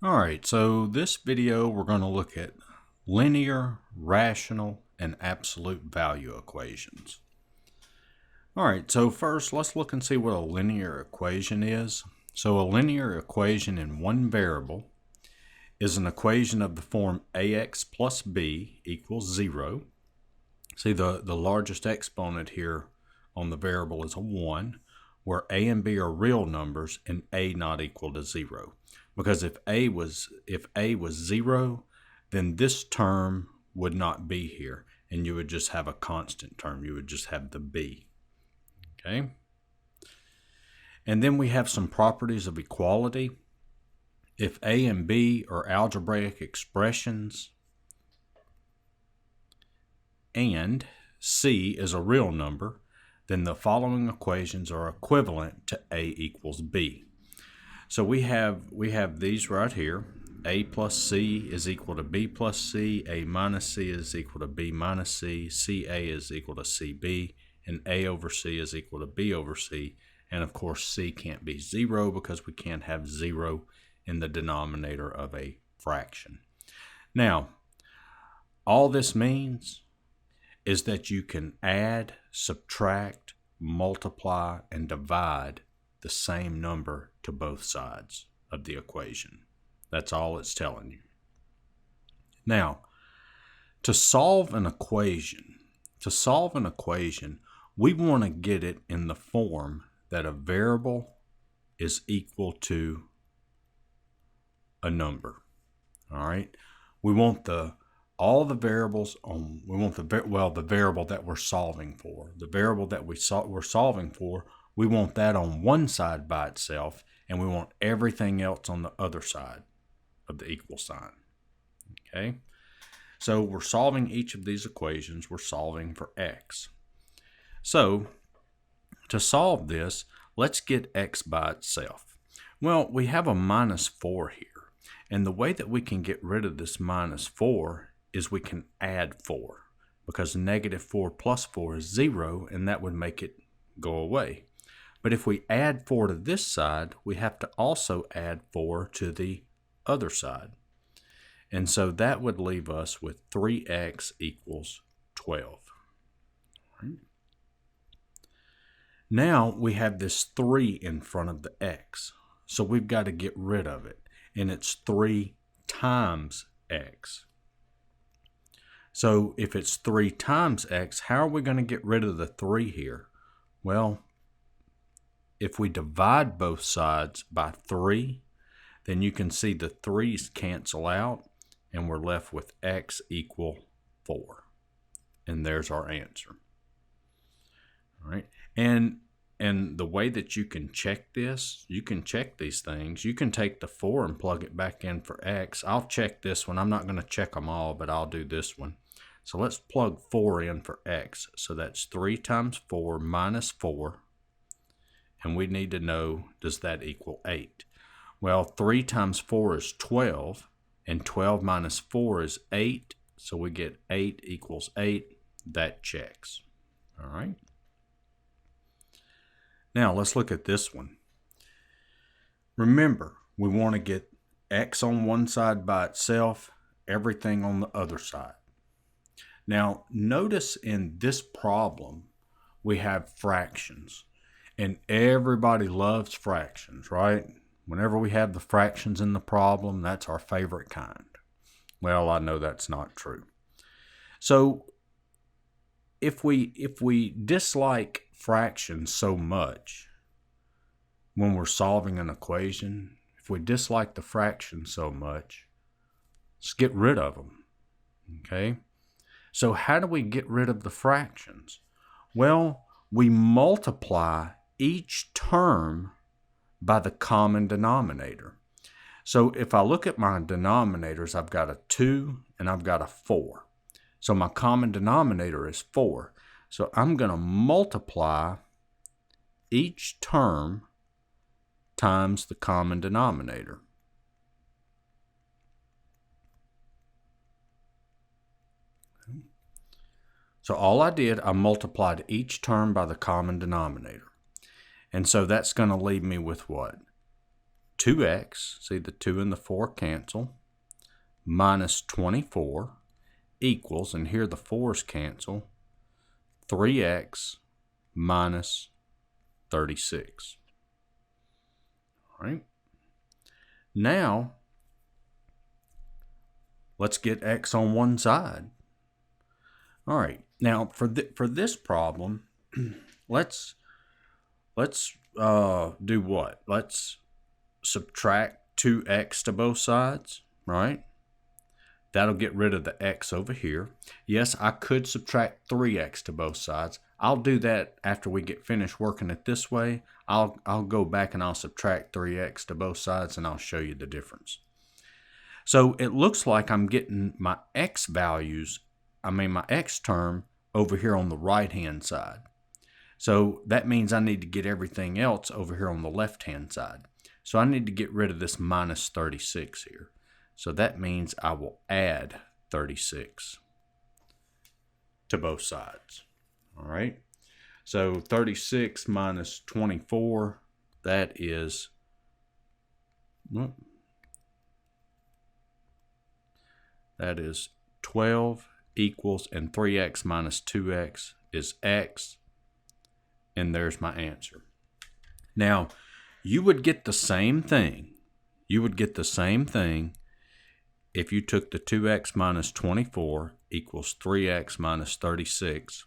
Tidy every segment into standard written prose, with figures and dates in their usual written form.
Alright, so this video we're going to look at linear, rational, and absolute value equations. Alright, so first let's look and see what a linear equation is. So a linear equation in one variable is an equation of the form ax plus b equals 0. See, the largest exponent here on the variable is a 1, where a and b are real numbers and a not equal to 0. Because if a was 0, then this term would not be here, and you would just have a constant term. You would just have the b. Okay? And then we have some properties of equality. If a and b are algebraic expressions, and c is a real number, then the following equations are equivalent to a equals b. So we have these right here. A plus c is equal to b plus c, a minus c is equal to b minus c, ca is equal to cb, and a over c is equal to b over c. And of course c can't be 0 because we can't have 0 in the denominator of a fraction. Now, all this means is that you can add, subtract, multiply, and divide the same number to both sides of the equation. That's all it's telling you. Now, to solve an equation, we want to get it in the form that a variable is equal to a number. All right? We want the variable that we're solving for. The variable that we're solving for, we want that on one side by itself, and we want everything else on the other side of the equal sign. Okay? So we're solving each of these equations. We're solving for x. So to solve this, let's get x by itself. Well, we have a minus 4 here. And the way that we can get rid of this minus 4 is we can add 4, because negative 4 plus 4 is 0, and that would make it go away. But if we add 4 to this side, we have to also add 4 to the other side. And so that would leave us with 3x equals 12. Right. Now we have this 3 in front of the x. So we've got to get rid of it. And it's 3 times x. So if it's 3 times x, how are we going to get rid of the 3 here? Well, if we divide both sides by 3, then you can see the 3's cancel out, and we're left with x equal 4. And there's our answer. All right. And the way that you can check this, you can check these things. You can take the 4 and plug it back in for x. I'll check this one. I'm not going to check them all, but I'll do this one. So let's plug 4 in for x. So that's 3 times 4 minus 4. And we need to know, does that equal 8? Well, 3 times 4 is 12, and 12 minus 4 is 8. So we get 8 equals 8. That checks. All right. Now let's look at this one. Remember, we want to get x on one side by itself, everything on the other side. Now notice in this problem, we have fractions. And everybody loves fractions, right? Whenever we have the fractions in the problem, that's our favorite kind. Well, I know that's not true. So if we dislike fractions so much when we're solving an equation, if we dislike the fractions so much, let's get rid of them. Okay? So how do we get rid of the fractions? Well, we multiply each term by the common denominator. So if I look at my denominators, I've got a 2 and I've got a 4. So my common denominator is 4. So I'm going to multiply each term times the common denominator. So all I did, I multiplied each term by the common denominator. And so that's going to leave me with what? 2x, see the 2 and the 4 cancel, minus 24 equals, and here the 4's cancel, 3x minus 36. All right. Now, let's get x on one side. All right. Now, for this problem, let's do what? Let's subtract 2x to both sides, right? That'll get rid of the x over here. Yes, I could subtract 3x to both sides. I'll do that after we get finished working it this way. I'll go back and I'll subtract 3x to both sides and I'll show you the difference. So it looks like I'm getting my x values, my x term over here on the right-hand side. So that means I need to get everything else over here on the left-hand side. So I need to get rid of this minus 36 here. So that means I will add 36 to both sides. All right. So 36 minus 24, that is 12 equals, and 3x minus 2x is x, and there's my answer. Now, you would get the same thing. If you took the 2x minus 24 equals 3x minus 36,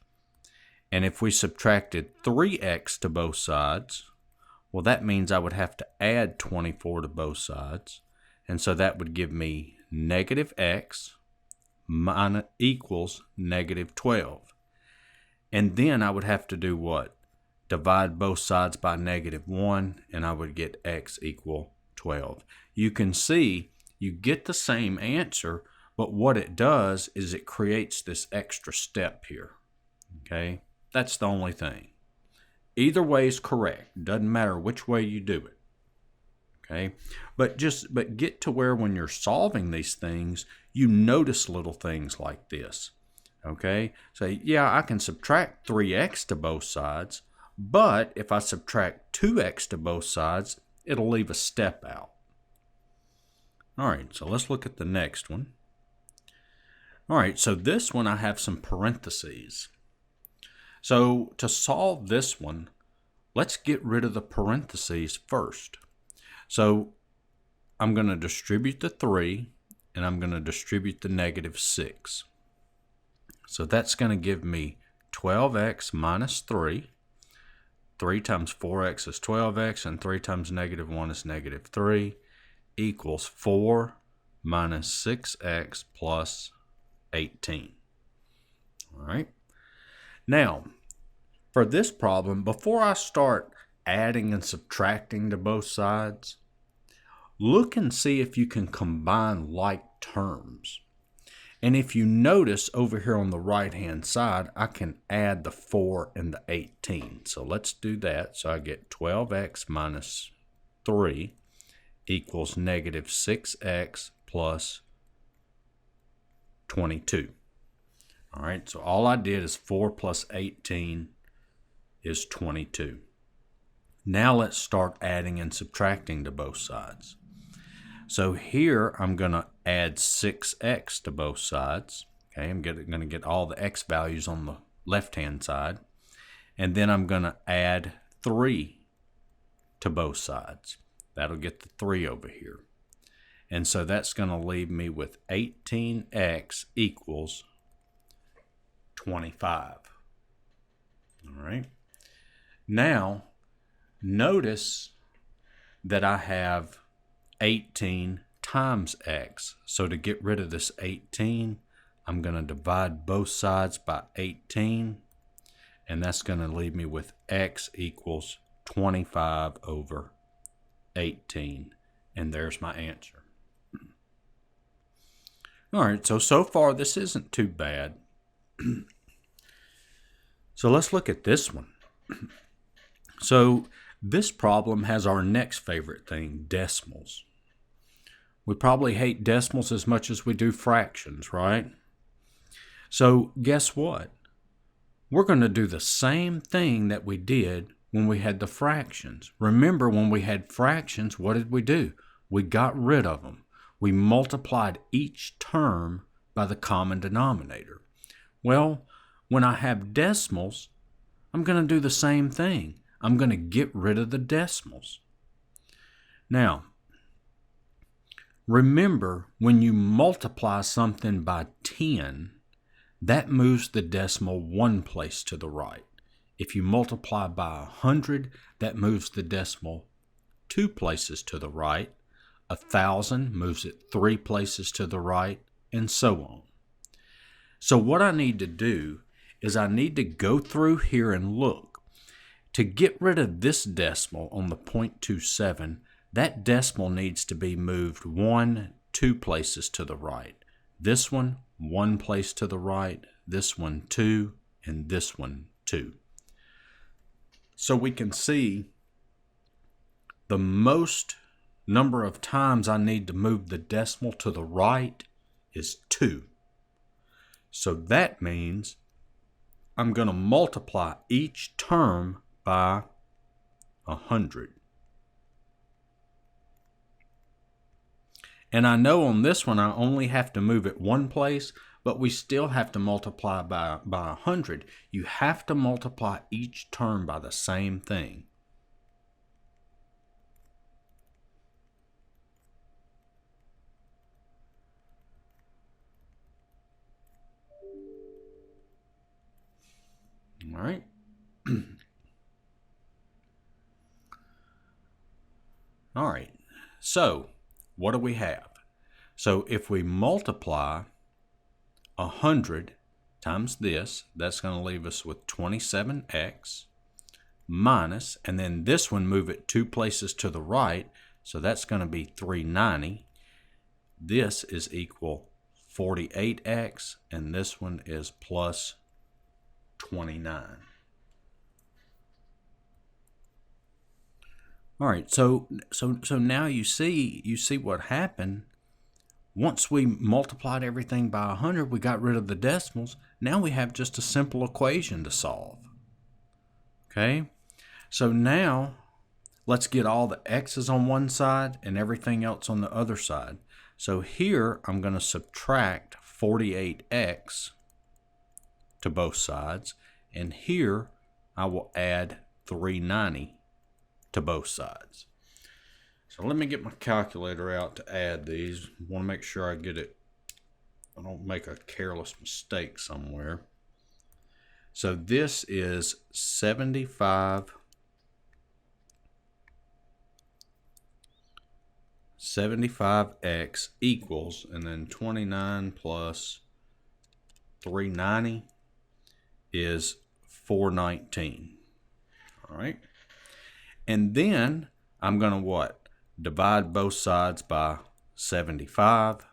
and if we subtracted 3x to both sides, well, that means I would have to add 24 to both sides, and so that would give me negative x minus equals negative 12. And then I would have to do what? Divide both sides by negative 1, and I would get x equal 12. You can see you get the same answer, but what it does is it creates this extra step here. Okay? That's the only thing. Either way is correct. Doesn't matter which way you do it. Okay? But get to where when you're solving these things, you notice little things like this. Okay? Say, yeah, I can subtract 3x to both sides, but if I subtract 2x to both sides, it'll leave a step out. All right, so let's look at the next one. All right, so this one I have some parentheses. So to solve this one, let's get rid of the parentheses first. So I'm going to distribute the 3, and I'm going to distribute the negative 6. So that's going to give me 12x minus 3. 3 times 4x is 12x, and 3 times negative 1 is negative 3, equals 4 minus 6x plus 18. All right. Now, for this problem, before I start adding and subtracting to both sides, look and see if you can combine like terms. And if you notice over here on the right-hand side, I can add the 4 and the 18. So let's do that. So I get 12x minus 3 equals negative 6x plus 22. All right, so all I did is 4 plus 18 is 22. Now let's start adding and subtracting to both sides. So here I'm going to add 6x to both sides. Okay, I'm going to get all the x values on the left-hand side. And then I'm going to add 3 to both sides. That'll get the 3 over here. And so that's going to leave me with 18x equals 25. All right. Now, notice that I have 18 times x. So to get rid of this 18, I'm going to divide both sides by 18. And that's going to leave me with x equals 25 over 18. And there's my answer. All right, so far this isn't too bad. So let's look at this one. So this problem has our next favorite thing, decimals. We probably hate decimals as much as we do fractions, right? So guess what? We're going to do the same thing that we did when we had the fractions. Remember, when we had fractions, what did we do? We got rid of them. We multiplied each term by the common denominator. Well, when I have decimals, I'm going to do the same thing. I'm going to get rid of the decimals. Now, remember, when you multiply something by 10, that moves the decimal one place to the right. If you multiply by 100, that moves the decimal two places to the right. 1,000 moves it three places to the right, and so on. So what I need to do is I need to go through here and look. To get rid of this decimal on the 0.27, that decimal needs to be moved two places to the right. This one place to the right, this one two, and this one two. So we can see the most number of times I need to move the decimal to the right is 2. So that means I'm going to multiply each term by 100. And I know on this one I only have to move it one place, but we still have to multiply by 100. You have to multiply each term by the same thing. All right. All right. So what do we have? So if we multiply 100 times this, that's going to leave us with 27x minus, and then this one, move it two places to the right, so that's going to be 390. This is equal 48x, and this one is plus 29. All right, so now you see what happened. Once we multiplied everything by 100, we got rid of the decimals. Now we have just a simple equation to solve. Okay, so now let's get all the x's on one side and everything else on the other side. So here I'm going to subtract 48x to both sides, and here I will add 390 to both sides. So let me get my calculator out to add these. I want to make sure I get it, I don't make a careless mistake somewhere. So this is 75 75x equals, and then 29 plus 390 is 419. All right. And then I'm going to what? Divide both sides by 75.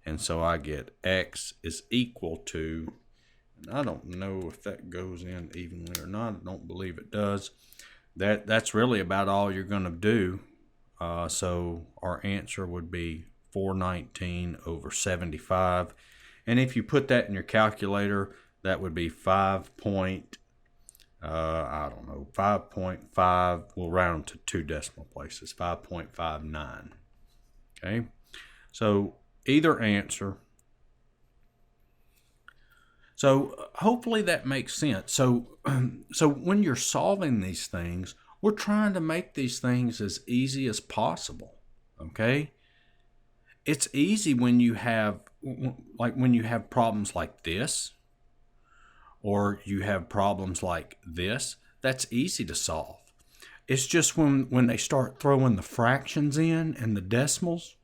And so I get x is equal to, and I don't know if that goes in evenly or not. I don't believe it does. That's really about all you're going to do. So our answer would be 419 over 75. And if you put that in your calculator, that would be 5.5, we'll round to two decimal places, 5.59. Okay, so either answer. So hopefully that makes sense. So when you're solving these things, we're trying to make these things as easy as possible. Okay, it's easy when you have problems like this, or you have problems like this. That's easy to solve. It's just when they start throwing the fractions in and the decimals,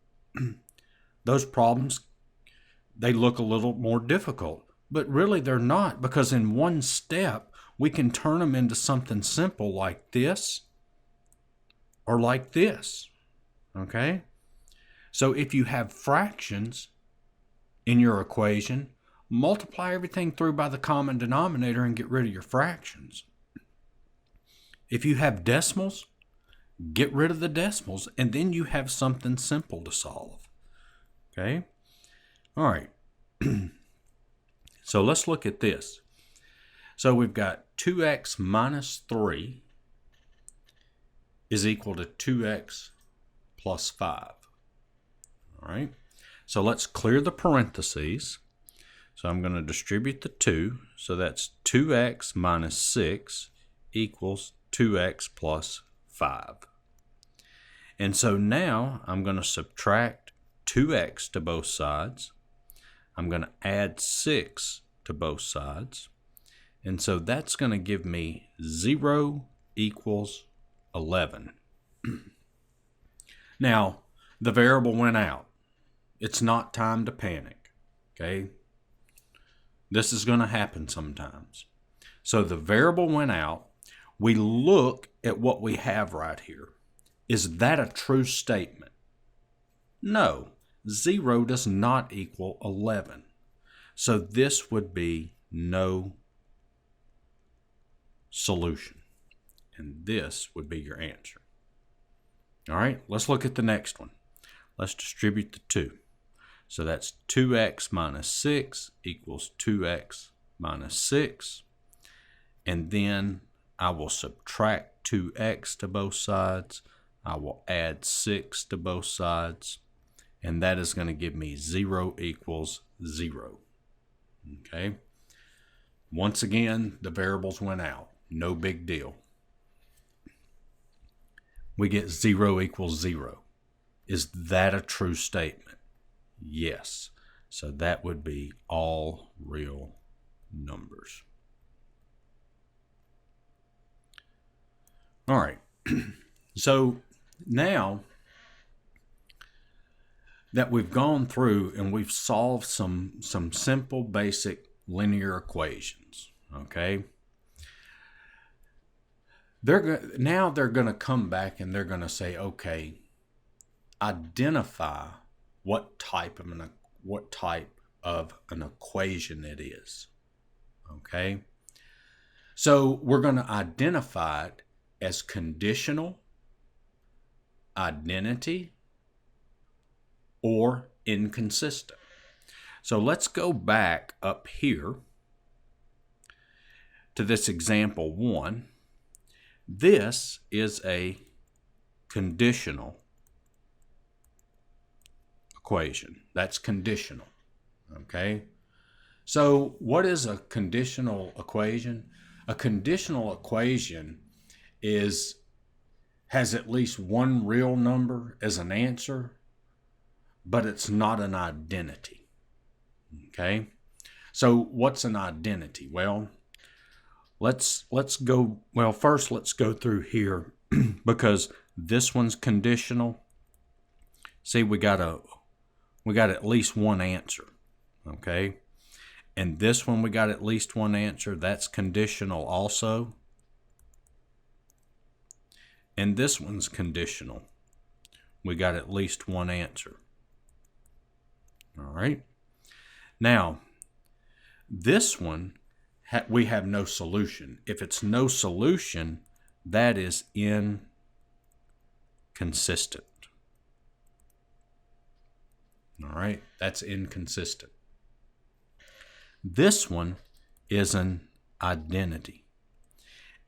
those problems, they look a little more difficult. But really they're not, because in one step, we can turn them into something simple like this or like this. Okay? So if you have fractions in your equation, multiply everything through by the common denominator and get rid of your fractions. If you have decimals, get rid of the decimals, and then you have something simple to solve. Okay? All right. So let's look at this. So we've got 2x minus 3 is equal to 2x plus 5. All right, so let's clear the parentheses. So I'm going to distribute the 2. So that's 2x minus 6 equals 2x plus 5. And so now I'm going to subtract 2x to both sides. I'm going to add 6 to both sides. And so that's going to give me 0 equals 11. Now, the variable went out. It's not time to panic, okay? This is going to happen sometimes. So the variable went out. We look at what we have right here. Is that a true statement? No, 0 does not equal 11. So this would be no solution. And this would be your answer. All right, let's look at the next one. Let's distribute the 2. So that's 2x minus 6 equals 2x minus 6. And then I will subtract 2x to both sides. I will add 6 to both sides. And that is going to give me 0 equals 0. Okay. Once again, the variables went out. No big deal. We get 0 equals 0. Is that a true statement? Yes. So that would be all real numbers. All right. So now that we've gone through and we've solved some simple basic linear equations, okay? Now they're going to come back and they're going to say, okay, identify what type of an equation it is. Okay? So we're going to identify it as conditional, identity, or inconsistent. So let's go back up here to this example 1. This is a conditional equation. That's conditional. Okay? So what is a conditional equation? A conditional equation has at least one real number as an answer, but it's not an identity. Okay? So what's an identity? Well, let's go through here because this one's conditional. See, we got at least one answer. Okay? And this one we got at least one answer. That's conditional also. And this one's conditional. We got at least one answer. All right. Now, this one, we have no solution. If it's no solution, that is inconsistent. All right. That's inconsistent. This one is an identity.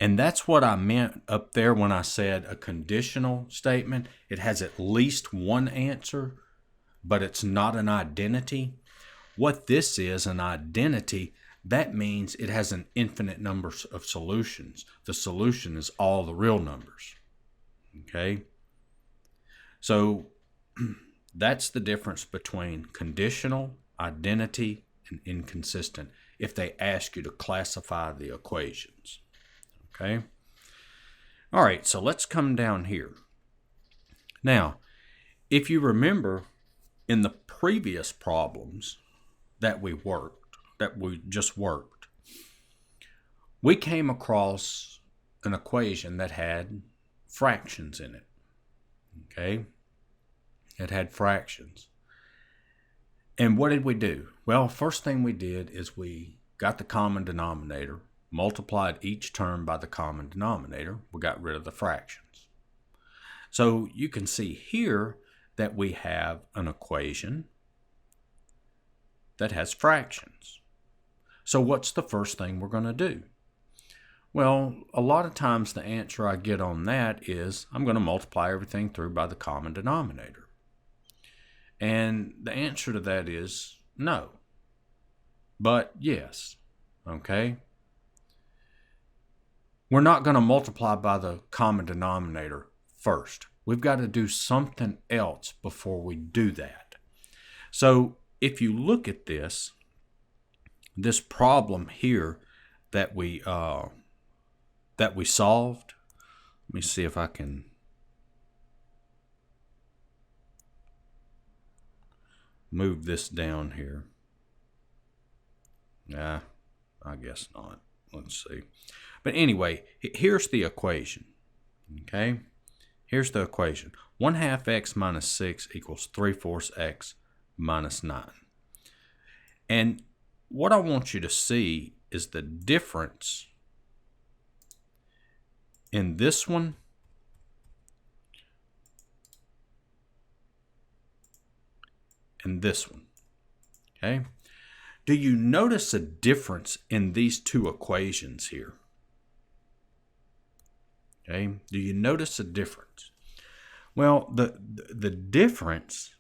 And that's what I meant up there when I said a conditional statement. It has at least one answer, but it's not an identity. What this is, an identity, that means it has an infinite number of solutions. The solution is all the real numbers. Okay? So that's the difference between conditional, identity, and inconsistent if they ask you to classify the equations. Okay? All right, so let's come down here. Now, if you remember in the previous problems that we just worked, we came across an equation that had fractions in it. Okay? It had fractions. And what did we do? Well, first thing we did is we got the common denominator, multiplied each term by the common denominator. We got rid of the fractions. So you can see here that we have an equation that has fractions. So what's the first thing we're going to do? Well, a lot of times the answer I get on that is I'm going to multiply everything through by the common denominator. And the answer to that is no. But yes, okay? We're not going to multiply by the common denominator first. We've got to do something else before we do that. So if you look at this problem here that we solved, let me see if I can move this down here. Nah, I guess not. Let's see. But anyway, here's the equation. Okay? Here's the equation. 1/2 x minus 6 equals 3/4 x minus 9. And what I want you to see is the difference in this one and this one. Okay? Do you notice a difference in these two equations here? Okay? Do you notice a difference? Well, the difference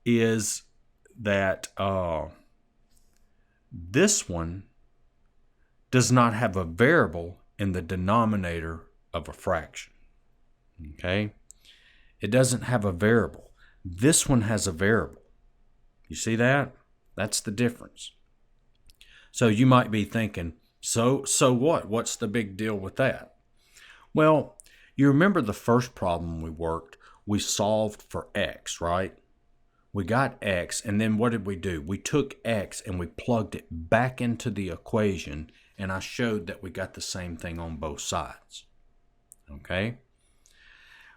is that this one does not have a variable in the denominator of a fraction. Okay? It doesn't have a variable. This one has a variable. You see that? That's the difference. So you might be thinking, so what? What's the big deal with that? Well, you remember the first problem we worked, we solved for x, right? We got x, and then what did we do? We took x and we plugged it back into the equation, and I showed that we got the same thing on both sides. Okay?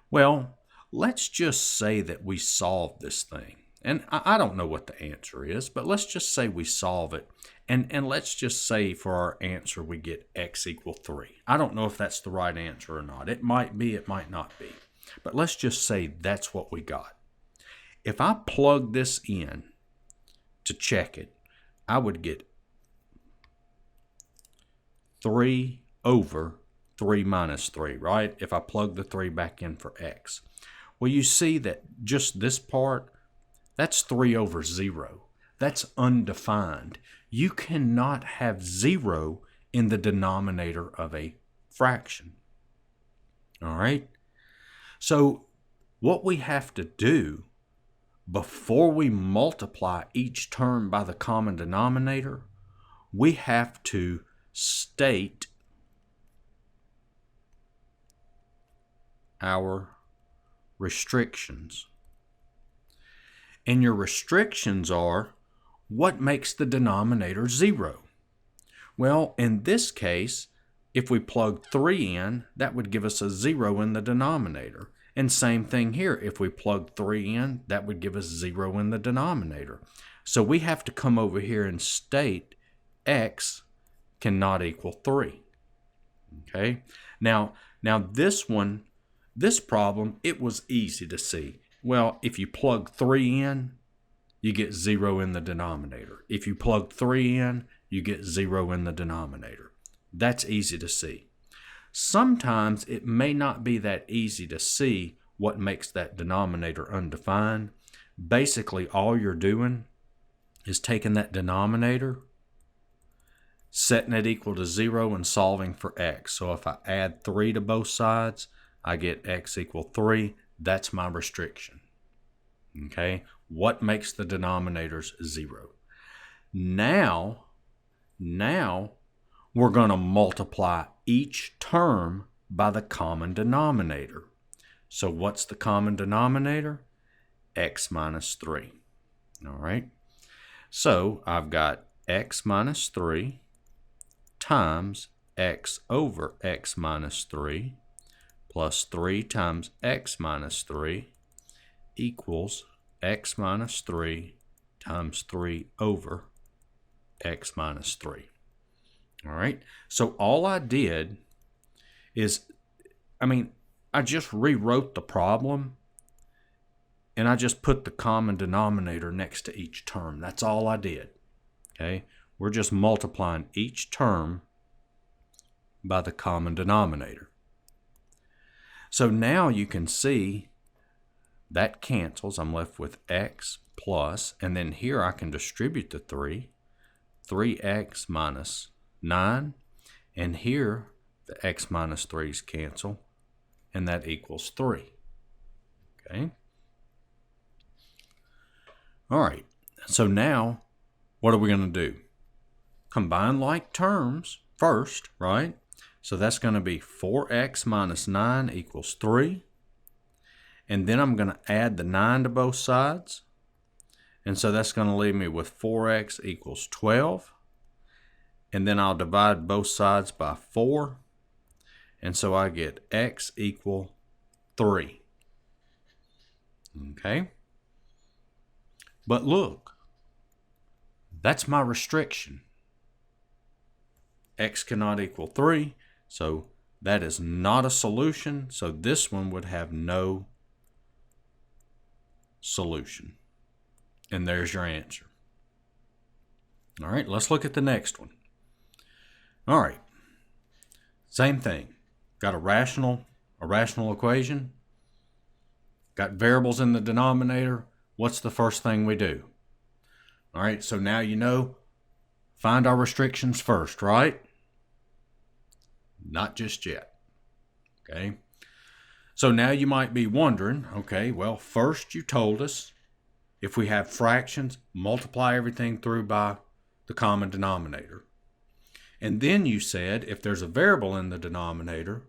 Well, let's just say that we solved this thing. And I don't know what the answer is, but let's just say we solve it. And let's just say for our answer we get x equal 3. I don't know if that's the right answer or not. It might be, it might not be. But let's just say that's what we got. If I plug this in to check it, I would get 3 over 3 minus 3, right? If I plug the 3 back in for x. Well, you see that just this part, that's 3 over 0. That's undefined. You cannot have 0 in the denominator of a fraction. All right? So what we have to do before we multiply each term by the common denominator, we have to state our restrictions. And your restrictions are, what makes the denominator 0? Well, in this case, if we plug 3 in, that would give us a 0 in the denominator. And same thing here. If we plug 3 in, that would give us 0 in the denominator. So we have to come over here and state x cannot equal 3. Okay? Now this one, this problem, it was easy to see. Well, if you plug 3 in, you get 0 in the denominator. If you plug 3 in, you get 0 in the denominator. That's easy to see. Sometimes it may not be that easy to see what makes that denominator undefined. Basically, all you're doing is taking that denominator, setting it equal to 0, and solving for x. So if I add 3 to both sides, I get x equal 3. That's my restriction. Okay? What makes the denominators 0? Now we're going to multiply each term by the common denominator. So what's the common denominator? X minus 3. All right? So I've got x minus 3 times x over x minus 3 plus 3 times x minus 3 equals x minus 3 times 3 over x minus 3. All right? So all I did is, I just rewrote the problem and I just put the common denominator next to each term. That's all I did. Okay? We're just multiplying each term by the common denominator. So now you can see that cancels. I'm left with x plus, and then here I can distribute the 3x minus 9, and here the x minus 3's cancel, and that equals 3. Okay. All right, so now what are we going to do? Combine like terms first, right? So that's going to be 4x minus 9 equals 3. And then I'm going to add the 9 to both sides. And so that's going to leave me with 4x equals 12. And then I'll divide both sides by 4. And so I get x equal 3. Okay? But look, that's my restriction. X cannot equal 3, so that is not a solution. So this one would have no solution. And there's your answer. All right, let's look at the next one. All right, same thing. Got a rational equation. Got variables in the denominator. What's the first thing we do? All right, so now you know, find our restrictions first, right? Not just yet. Okay. So now you might be wondering, okay, well, first you told us if we have fractions, multiply everything through by the common denominator. And then you said if there's a variable in the denominator,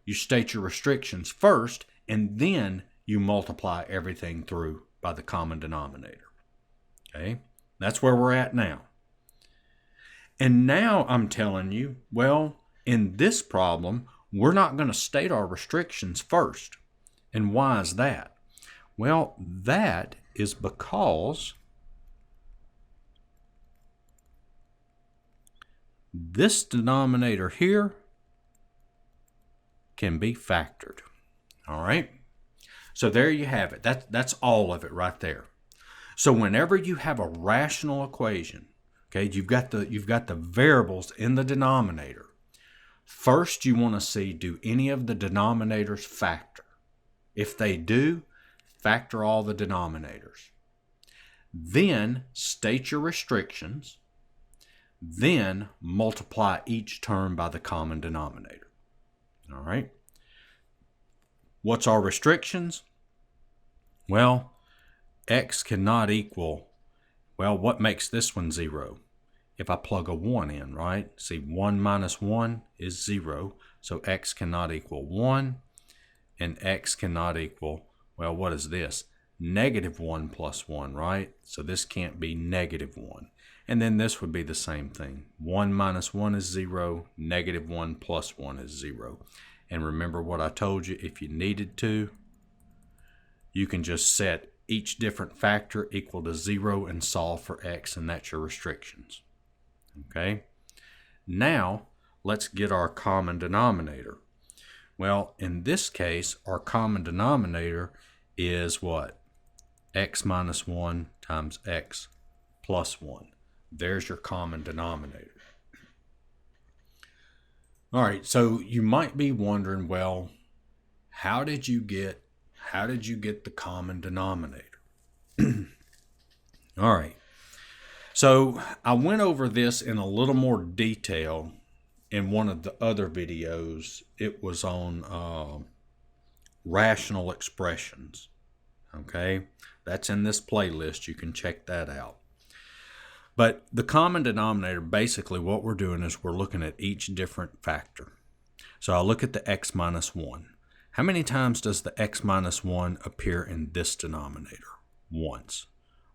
you state your restrictions first, and then you multiply everything through by the common denominator. Okay, that's where we're at now. And now I'm telling you, well, in this problem, we're not going to state our restrictions first. And why is that? Well, that is because this denominator here can be factored. All right? So there you have it. That's all of it right there. So whenever you have a rational equation, okay, you've got the variables in the denominator. First, you want to see, do any of the denominators factor? If they do, factor all the denominators. Then state your restrictions. Then multiply each term by the common denominator. All right. What's our restrictions? Well, x cannot equal, well, what makes this one 0? If I plug a 1 in, right? See, 1 minus 1 is 0. So x cannot equal 1. And x cannot equal, well, what is this? Negative 1 plus 1, right? So this can't be negative 1. And then this would be the same thing. 1 minus 1 is 0. Negative 1 plus 1 is 0. And remember what I told you, if you needed to, you can just set each different factor equal to 0 and solve for x, and that's your restrictions. Okay, now let's get our common denominator. Well, in this case, our common denominator is what? X minus 1 times x plus 1. There's your common denominator. All right, so you might be wondering, well, how did you get the common denominator? All right. So I went over this in a little more detail in one of the other videos. It was on rational expressions. Okay, that's in this playlist. You can check that out. But the common denominator, basically what we're doing is we're looking at each different factor. So I'll look at the x minus 1. How many times does the x minus 1 appear in this denominator? Once.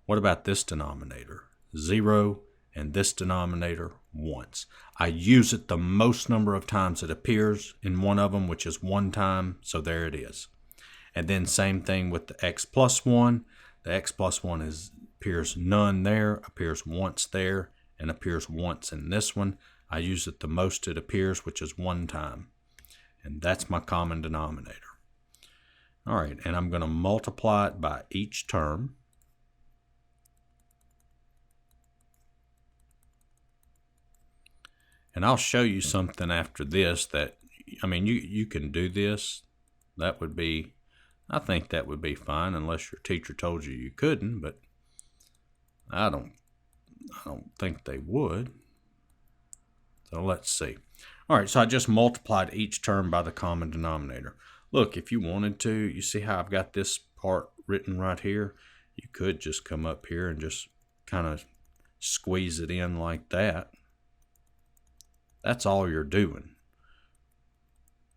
What about this denominator? 0, and this denominator once. I use it the most number of times it appears in one of them, which is 1 time, so there it is. And then same thing with the x plus 1. The x plus 1 appears none there, appears once there, and appears once in this one. I use it the most it appears, which is 1 time. And that's my common denominator. All right, and I'm going to multiply it by each term. And I'll show you something after this that, I mean, you can do this. That would be, I think that would be fine unless your teacher told you you couldn't, but I don't think they would. So let's see. All right, so I just multiplied each term by the common denominator. Look, if you wanted to, you see how I've got this part written right here? You could just come up here and just kind of squeeze it in like that. That's all you're doing.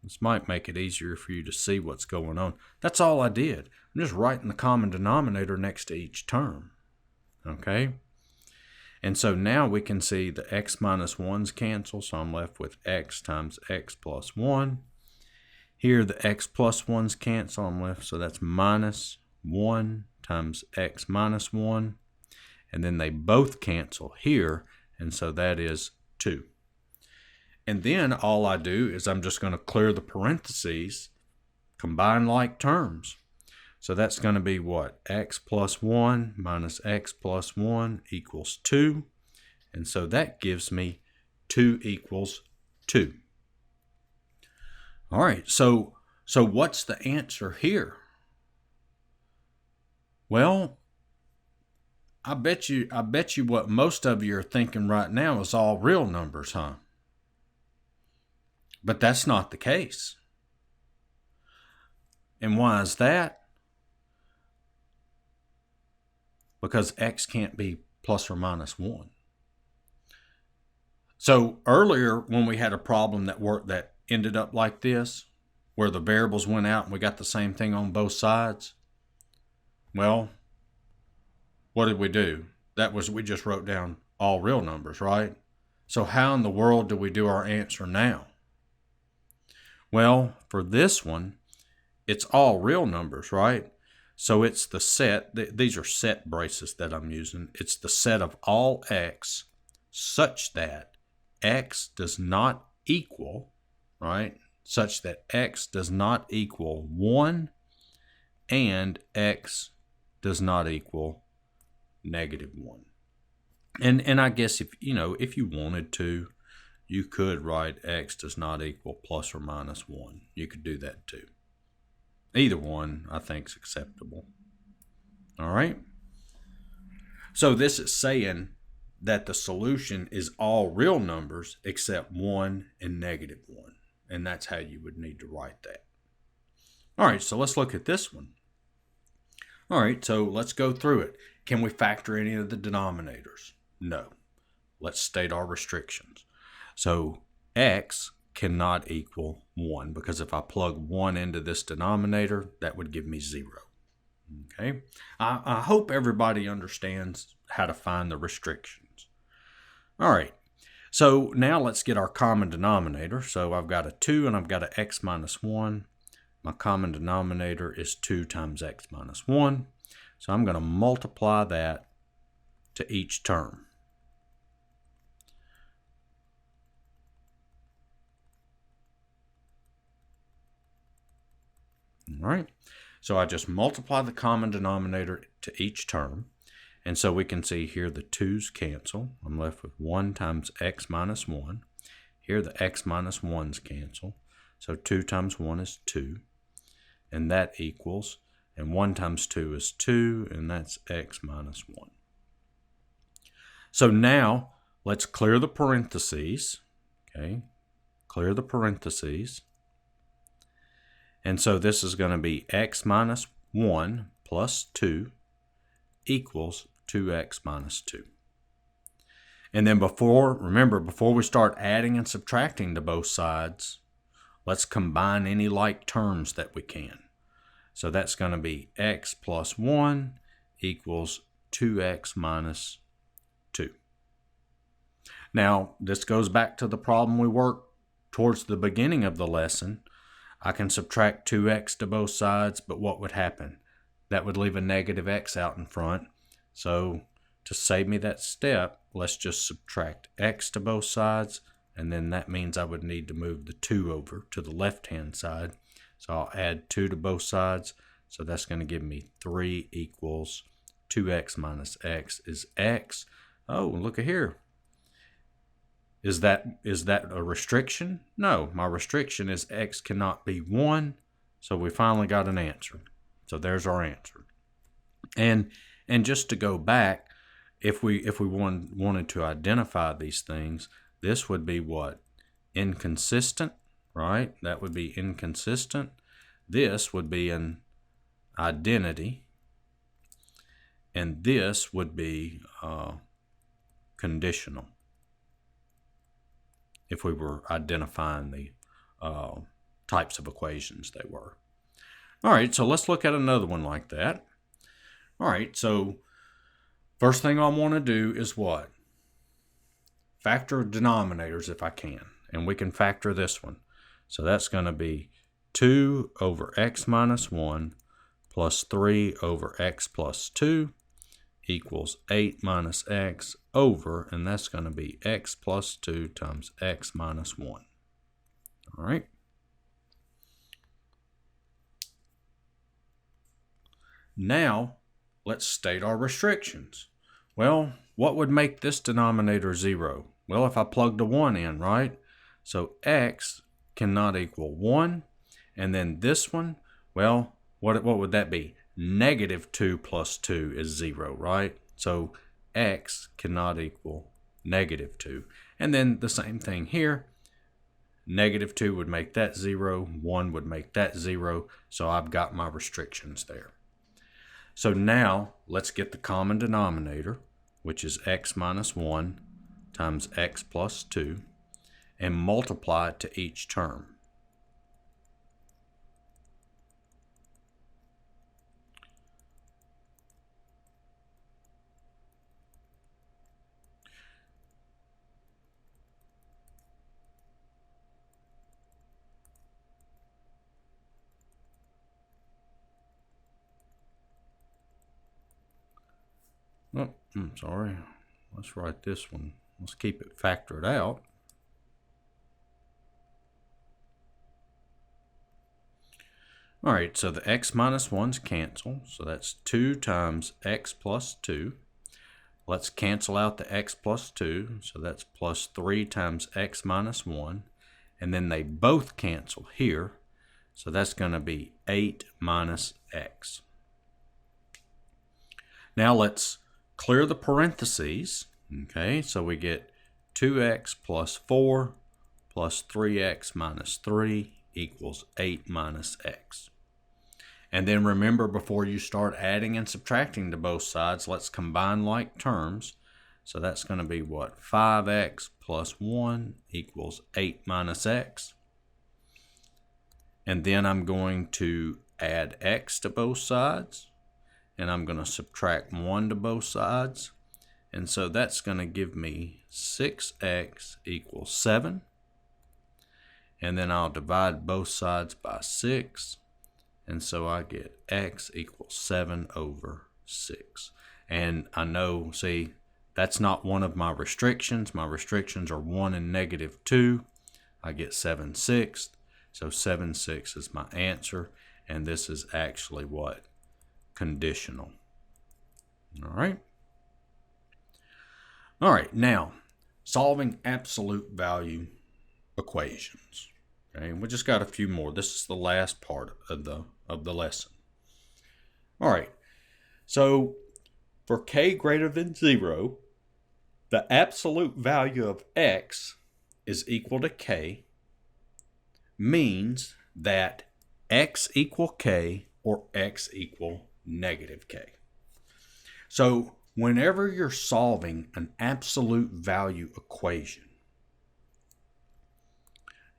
This might make it easier for you to see what's going on. That's all I did. I'm just writing the common denominator next to each term. Okay? And so now we can see the x minus 1's cancel, so I'm left with x times x plus 1. Here the x plus 1's cancel, I'm left, so that's minus 1 times x minus 1. And then they both cancel here, and so that is 2. And then all I do is I'm just going to clear the parentheses, combine like terms. So that's going to be what? X plus 1 minus x plus 1 equals 2. And so that gives me 2 equals 2. All right, so what's the answer here? Well, I bet you what most of you are thinking right now is all real numbers, huh? But that's not the case. And why is that? Because x can't be plus or minus 1. So earlier when we had a problem that ended up like this, where the variables went out and we got the same thing on both sides, well, what did we do? We just wrote down all real numbers, right? So how in the world do we do our answer now? Well, for this one, it's all real numbers, right? So it's the set, these are set braces that I'm using. It's the set of all x such that x does not equal, right? Such that x does not equal 1 and x does not equal negative 1. And I guess if you wanted to, you could write x does not equal plus or minus 1. You could do that too. Either one I think is acceptable. All right. So this is saying that the solution is all real numbers except 1 and negative 1. And that's how you would need to write that. All right, so let's look at this one. All right, so let's go through it. Can we factor any of the denominators? No. Let's state our restrictions. So x cannot equal 1 because if I plug 1 into this denominator, that would give me 0. Okay, I hope everybody understands how to find the restrictions. All right, so now let's get our common denominator. So I've got a 2 and I've got an x minus 1. My common denominator is 2 times x minus 1. So I'm going to multiply that to each term. All right, so I just multiply the common denominator to each term. And so we can see here the 2's cancel. I'm left with 1 times x minus 1. Here the x minus 1's cancel. So 2 times 1 is 2. And that equals, and 1 times 2 is 2, and that's x minus 1. So now let's clear the parentheses. Okay, clear the parentheses. And so this is going to be x minus 1 plus 2 equals 2x minus 2. And then before we start adding and subtracting to both sides, let's combine any like terms that we can. So that's going to be x plus 1 equals 2x minus 2. Now, this goes back to the problem we worked towards the beginning of the lesson. I can subtract 2x to both sides, but what would happen? That would leave a negative x out in front. So to save me that step, let's just subtract x to both sides, and then that means I would need to move the 2 over to the left-hand side. So I'll add 2 to both sides. So that's going to give me 3 equals 2x minus x is x. Oh, look at here. Is that a restriction? No, my restriction is x cannot be 1. So we finally got an answer. So there's our answer. And just to go back, if we wanted to identify these things, this would be what? Inconsistent, right? That would be inconsistent. This would be an identity. And this would be conditional, if we were identifying the types of equations they were. All right, so let's look at another one like that. All right, so first thing I want to do is what? Factor denominators if I can. And we can factor this one. So that's going to be 2 over x minus 1 plus 3 over x plus 2 equals 8 minus x over, and that's going to be x plus 2 times x minus 1. All right. Now, let's state our restrictions. Well, what would make this denominator 0? Well, if I plugged a 1 in, right? So x cannot equal 1. And then this one, well, what would that be? Negative 2 plus 2 is 0, right? So x cannot equal negative 2. And then the same thing here. Negative 2 would make that 0. 1 would make that 0. So I've got my restrictions there. So now let's get the common denominator, which is x minus 1 times x plus 2, and multiply it to each term. Oh, I'm sorry. Let's write this one. Let's keep it factored out. All right, so the x minus 1's cancel. So that's 2 times x plus 2. Let's cancel out the x plus 2. So that's plus 3 times x minus 1. And then they both cancel here. So that's going to be 8 minus x. Now let's clear the parentheses. Okay, so we get 2x plus 4 plus 3x minus 3 equals 8 minus x. And then remember, before you start adding and subtracting to both sides, let's combine like terms. So that's going to be what? 5x plus 1 equals 8 minus x. And then I'm going to add x to both sides. And I'm going to subtract 1 to both sides. And so that's going to give me 6x equals 7. And then I'll divide both sides by 6. And so I get x equals 7 over 6. And I know, see, that's not one of my restrictions. My restrictions are 1 and negative 2. I get 7/6. So 7/6 is my answer. And this is actually what? Conditional. All right. All right, now, solving absolute value equations. Okay, we just got a few more. This is the last part of the lesson. All right, so for k greater than 0, the absolute value of x is equal to k, means that x equal k or x equal negative k. So whenever you're solving an absolute value equation,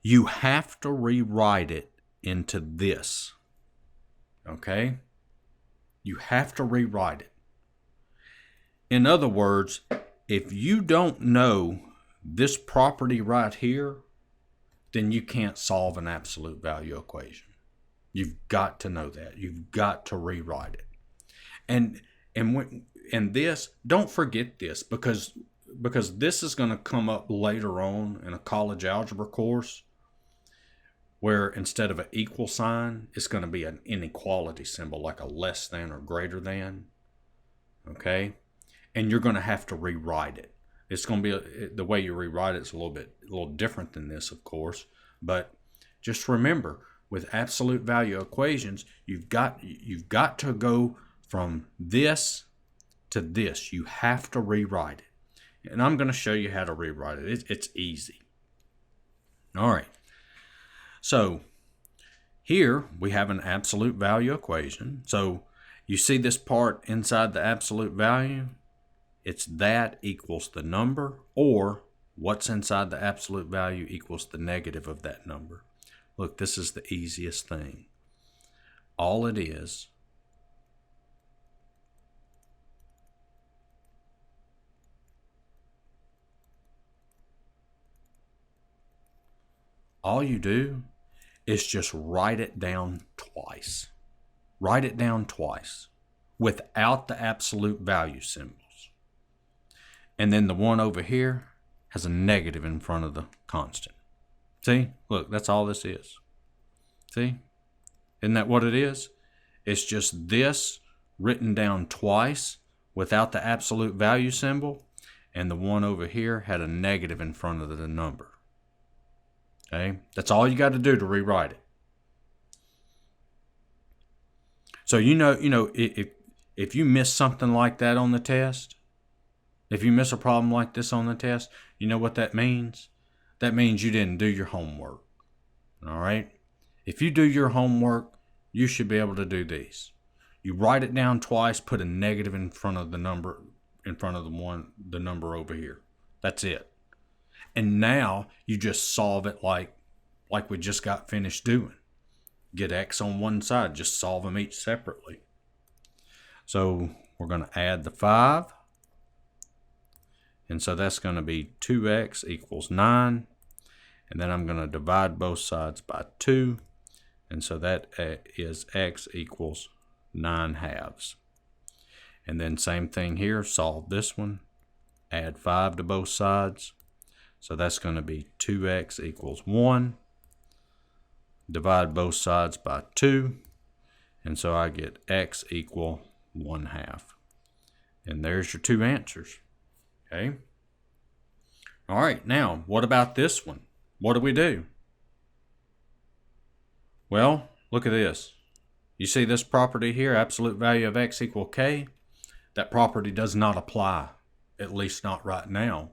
you have to rewrite it into this. Okay? You have to rewrite it. In other words, if you don't know this property right here, then you can't solve an absolute value equation. You've got to know that. You've got to rewrite it. And this, don't forget this, because this is going to come up later on in a college algebra course, where instead of an equal sign, it's going to be an inequality symbol, like a less than or greater than. Okay? And you're going to have to rewrite it. It's going to be the way you rewrite it's a little different than this, of course. But just remember, with absolute value equations, you've got to go from this to this. You have to rewrite it, and I'm going to show you how to rewrite it. It's easy. All right. So here we have an absolute value equation. So you see this part inside the absolute value? It's that equals the number, or what's inside the absolute value equals the negative of that number. Look, this is the easiest thing. All it is all you do is just write it down twice. Write it down twice without the absolute value symbols. And then the one over here has a negative in front of the constant. See? Look, that's all this is. See? Isn't that what it is? It's just this written down twice without the absolute value symbol, and the one over here had a negative in front of the number. Okay? That's all you got to do to rewrite it. So if you miss something like that on the test, if you miss a problem like this on the test, you know what that means? That means you didn't do your homework. All right? If you do your homework, you should be able to do these. You write it down twice, put a negative in front of the number, in front of the number over here. That's it. And now you just solve it like we just got finished doing. Get x on one side, just solve them each separately. So we're going to add the 5. And so that's going to be 2x equals 9. And then I'm going to divide both sides by 2. And so that is x equals 9/2. And then same thing here, solve this one. Add 5 to both sides. So that's going to be 2x equals 1. Divide both sides by 2. And so I get x equal 1/2. And there's your two answers. Okay. All right, now what about this one? What do we do? Well, look at this. You see this property here, absolute value of x equal k? That property does not apply, at least not right now.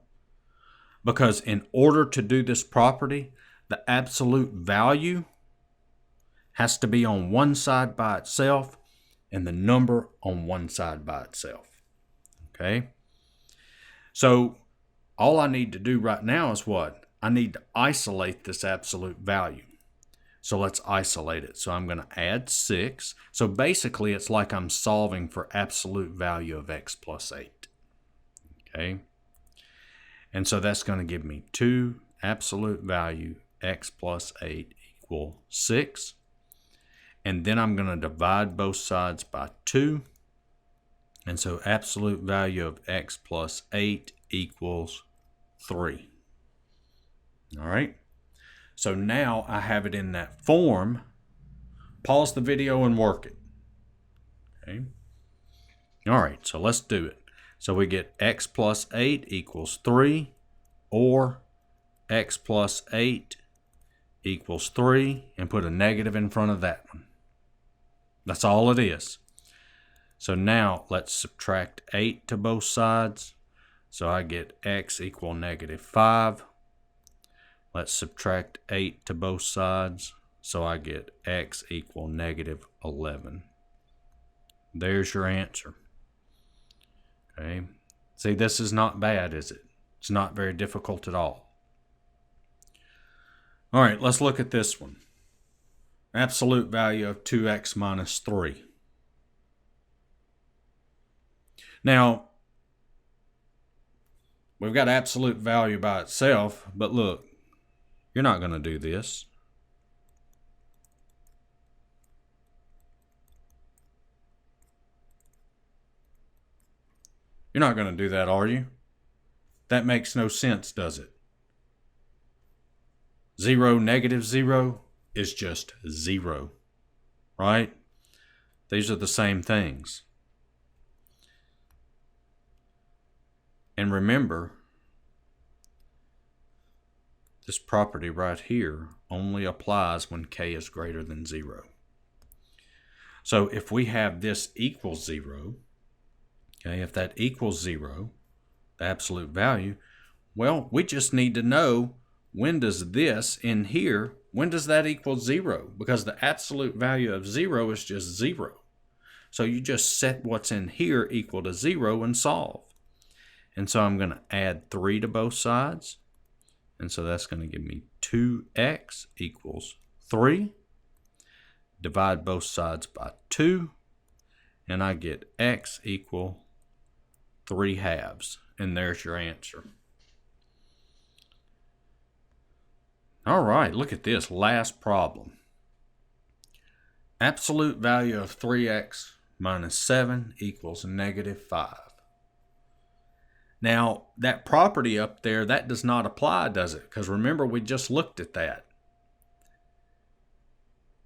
Because in order to do this property, the absolute value has to be on one side by itself and the number on one side by itself. Okay? So all I need to do right now is what? I need to isolate this absolute value. So let's isolate it. So I'm going to add 6. So basically it's like I'm solving for absolute value of x plus 8. Okay? And so that's going to give me 2 absolute value x plus 8 equal 6. And then I'm going to divide both sides by 2. And so absolute value of x plus 8 equals 3. All right. So now I have it in that form. Pause the video and work it. Okay. All right. So let's do it. So we get x plus 8 equals 3, or x plus 8 equals 3, and put a negative in front of that one. That's all it is. So now let's subtract 8 to both sides. So I get x equal -5. Let's subtract 8 to both sides. So I get x equal -11. There's your answer. Okay. See, this is not bad, is it? It's not very difficult at all. All right, let's look at this one. Absolute value of 2x minus 3. Now, we've got absolute value by itself, but look, you're not going to do this. You're not going to do that, are you? That makes no sense, does it? 0, -0 is just 0, right? These are the same things. And remember, this property right here only applies when k is greater than 0. So if we have this equals 0, okay, if that equals 0, the absolute value, well, we just need to know when does this in here, when does that equal 0? Because the absolute value of 0 is just 0. So you just set what's in here equal to 0 and solve. And so I'm going to add 3 to both sides. And so that's going to give me 2x equals 3. Divide both sides by 2. And I get x equal 3/2. And there's your answer. All right, look at this last problem. Absolute value of 3x minus 7 equals -5. Now, that property up there, that does not apply, does it? Because remember, we just looked at that.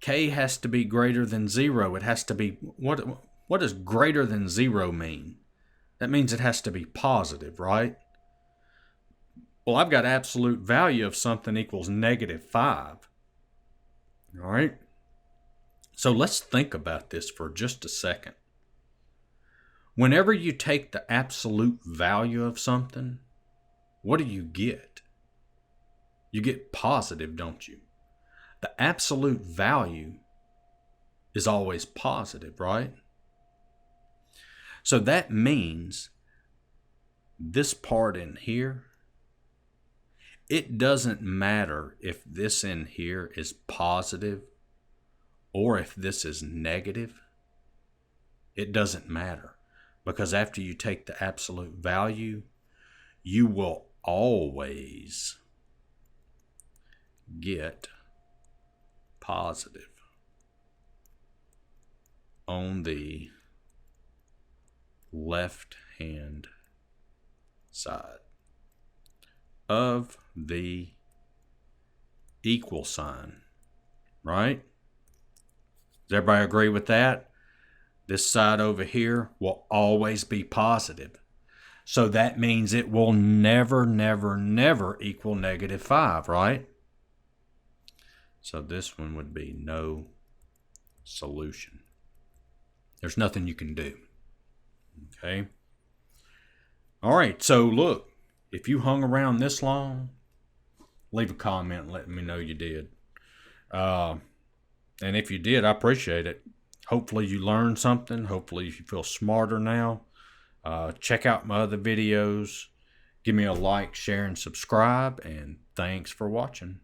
K has to be greater than 0. It has to be, what does greater than 0 mean? That means it has to be positive, right? Well, I've got absolute value of something equals -5. All right? So let's think about this for just a second. Whenever you take the absolute value of something, what do you get? You get positive, don't you? The absolute value is always positive, right? So that means this part in here, it doesn't matter if this in here is positive or if this is negative. It doesn't matter. Because after you take the absolute value, you will always get positive on the left-hand side of the equal sign, right? Does everybody agree with that? This side over here will always be positive. So that means it will never, never, never equal -5, right? So this one would be no solution. There's nothing you can do. Okay? All right, so look, if you hung around this long, leave a comment letting me know you did. And if you did, I appreciate it. Hopefully you learned something. Hopefully you feel smarter now. Check out my other videos. Give me a like, share, and subscribe. And thanks for watching.